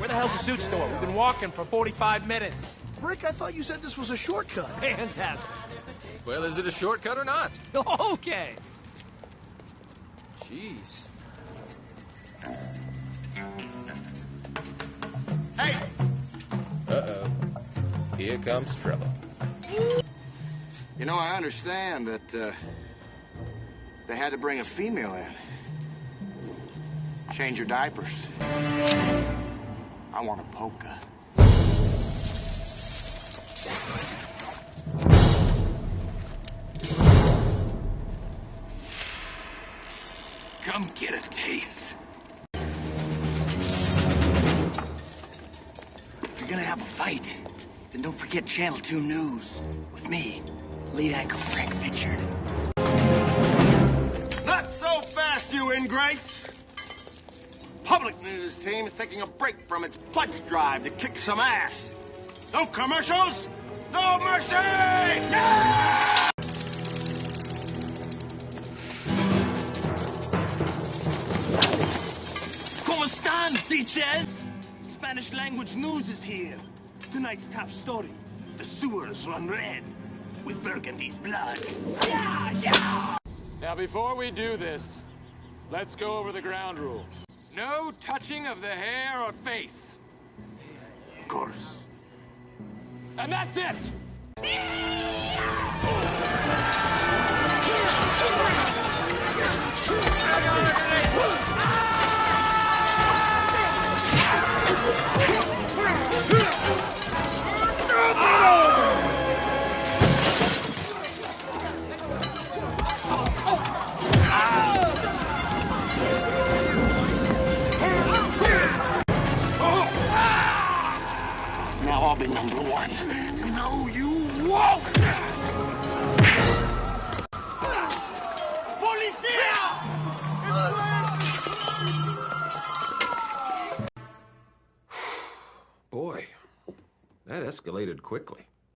Where the hell's the suit store? We've been walking for 45 minutes. Rick, I thought you said this was a shortcut. Fantastic. Well, is it a shortcut or not? Okay. Jeez. Hey! Uh-oh. Here comes trouble. You know, I understand that, they had to bring a female in. Change your diapers. I want a polka. Come get a taste. If you're gonna have a fight, then don't forget Channel 2 News. With me, lead anchor Frank Pitchard. Not so fast, you ingrates! Public news team is taking a break from its pledge drive to kick some ass. No commercials, no mercy! Yeah! ¿Cómo están, bitches? Spanish language news is here. Tonight's top story. The sewers run red with Burgundy's blood. Yeah, yeah! Now, before we do this, let's go over the ground rules. No touching of the hair or face. Of course. And that's it! Now I'll be number one. No, you won't! Policia! Boy, that escalated quickly.